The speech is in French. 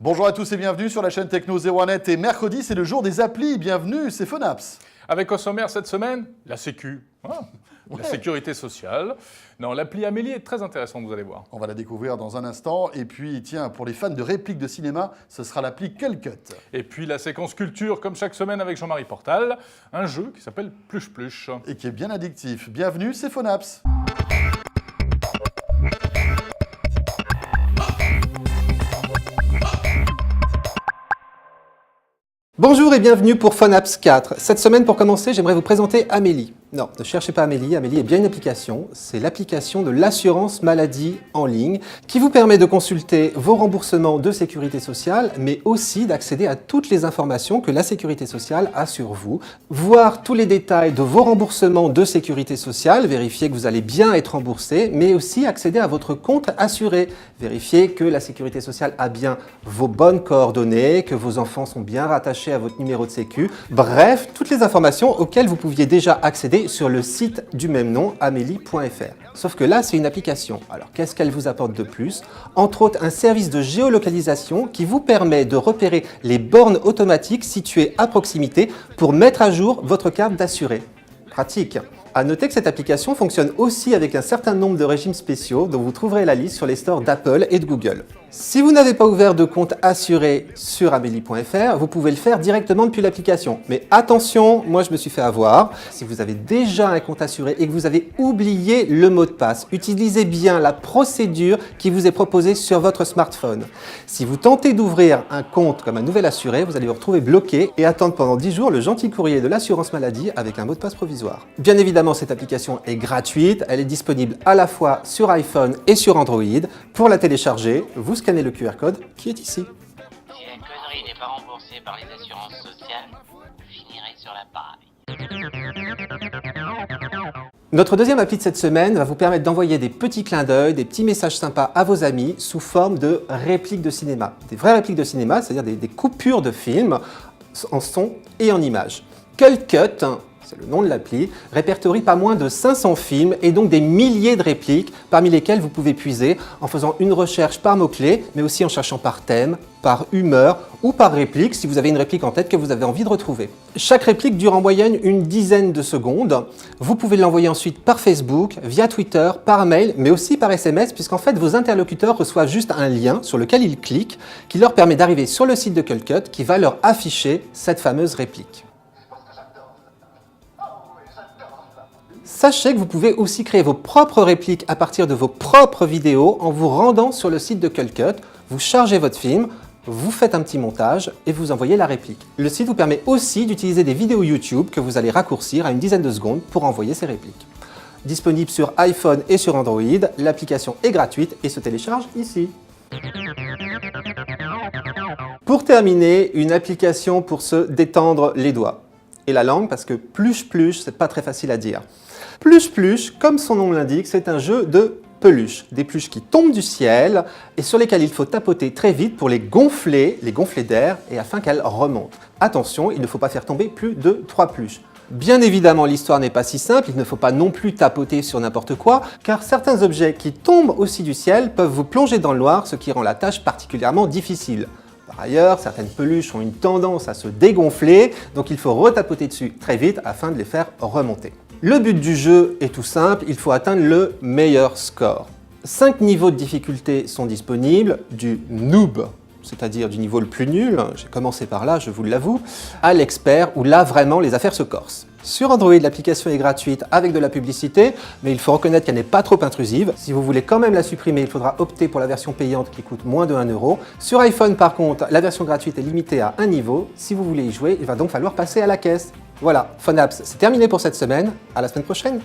Bonjour à tous et bienvenue sur la chaîne Techno 01net et mercredi c'est le jour des applis, bienvenue, c'est Phonaps. Avec au sommaire cette semaine, la Sécu, la sécurité sociale. Non, l'appli Amélie est très intéressante, vous allez voir. On va la découvrir dans un instant et puis tiens, pour les fans de répliques de cinéma, ce sera l'appli CulCut. Et puis la séquence culture, comme chaque semaine avec Jean-Marie Portal, un jeu qui s'appelle Pluche Pluche. Et qui est bien addictif. Bienvenue, c'est Phonaps. Bonjour et bienvenue pour Phonaps 4. Cette semaine, pour commencer, j'aimerais vous présenter Amélie. Non, ne cherchez pas Amélie, Amélie est bien une application. C'est l'application de l'assurance maladie en ligne qui vous permet de consulter vos remboursements de sécurité sociale, mais aussi d'accéder à toutes les informations que la sécurité sociale a sur vous, voir tous les détails de vos remboursements de sécurité sociale, vérifier que vous allez bien être remboursé, mais aussi accéder à votre compte assuré, vérifier que la sécurité sociale a bien vos bonnes coordonnées, que vos enfants sont bien rattachés à votre numéro de sécu, bref, toutes les informations auxquelles vous pouviez déjà accéder sur le site du même nom, amélie.fr. Sauf que là, c'est une application. Alors, qu'est-ce qu'elle vous apporte de plus? Entre autres, un service de géolocalisation qui vous permet de repérer les bornes automatiques situées à proximité pour mettre à jour votre carte d'assuré. Pratique. À noter que cette application fonctionne aussi avec un certain nombre de régimes spéciaux dont vous trouverez la liste sur les stores d'Apple et de Google. Si vous n'avez pas ouvert de compte assuré sur amélie.fr, vous pouvez le faire directement depuis l'application. Mais attention, moi je me suis fait avoir. Si vous avez déjà un compte assuré et que vous avez oublié le mot de passe, utilisez bien la procédure qui vous est proposée sur votre smartphone. Si vous tentez d'ouvrir un compte comme un nouvel assuré, vous allez vous retrouver bloqué et attendre pendant 10 jours le gentil courrier de l'assurance maladie avec un mot de passe provisoire. Bien évidemment, cette application est gratuite. Elle est disponible à la fois sur iPhone et sur Android. Pour la télécharger, vous scannez le QR code qui est ici. Si la connerie n'est pas remboursée par les assurances sociales, je finirai sur la paille. Notre deuxième appli de cette semaine va vous permettre d'envoyer des petits clins d'œil, des petits messages sympas à vos amis sous forme de répliques de cinéma. Des vraies répliques de cinéma, c'est-à-dire des coupures de films en son et en images. CulCut, c'est le nom de l'appli, répertorie pas moins de 500 films et donc des milliers de répliques parmi lesquelles vous pouvez puiser en faisant une recherche par mots-clés, mais aussi en cherchant par thème, par humeur ou par réplique si vous avez une réplique en tête que vous avez envie de retrouver. Chaque réplique dure en moyenne une dizaine de secondes. Vous pouvez l'envoyer ensuite par Facebook, via Twitter, par mail, mais aussi par SMS puisqu'en fait vos interlocuteurs reçoivent juste un lien sur lequel ils cliquent qui leur permet d'arriver sur le site de CulCut qui va leur afficher cette fameuse réplique. Sachez que vous pouvez aussi créer vos propres répliques à partir de vos propres vidéos en vous rendant sur le site de CulCut, vous chargez votre film, vous faites un petit montage et vous envoyez la réplique. Le site vous permet aussi d'utiliser des vidéos YouTube que vous allez raccourcir à une dizaine de secondes pour envoyer ces répliques. Disponible sur iPhone et sur Android, l'application est gratuite et se télécharge ici. Pour terminer, une application pour se détendre les doigts. Et la langue, parce que pluche pluche, c'est pas très facile à dire. Pluche pluche, comme son nom l'indique, c'est un jeu de peluches. Des peluches qui tombent du ciel et sur lesquelles il faut tapoter très vite pour les gonfler d'air et afin qu'elles remontent. Attention, il ne faut pas faire tomber plus de 3 peluches. Bien évidemment, l'histoire n'est pas si simple, il ne faut pas non plus tapoter sur n'importe quoi, car certains objets qui tombent aussi du ciel peuvent vous plonger dans le noir, ce qui rend la tâche particulièrement difficile. Par ailleurs, certaines peluches ont une tendance à se dégonfler, donc il faut retapoter dessus très vite afin de les faire remonter. Le but du jeu est tout simple, il faut atteindre le meilleur score. 5 niveaux de difficulté sont disponibles, du noob, c'est-à-dire du niveau le plus nul, j'ai commencé par là, je vous l'avoue, à l'expert, où là vraiment les affaires se corsent. Sur Android, l'application est gratuite avec de la publicité, mais il faut reconnaître qu'elle n'est pas trop intrusive. Si vous voulez quand même la supprimer, il faudra opter pour la version payante qui coûte moins de 1 €. Sur iPhone, par contre, la version gratuite est limitée à un niveau. Si vous voulez y jouer, il va donc falloir passer à la caisse. Voilà, Phonaps, c'est terminé pour cette semaine. À la semaine prochaine.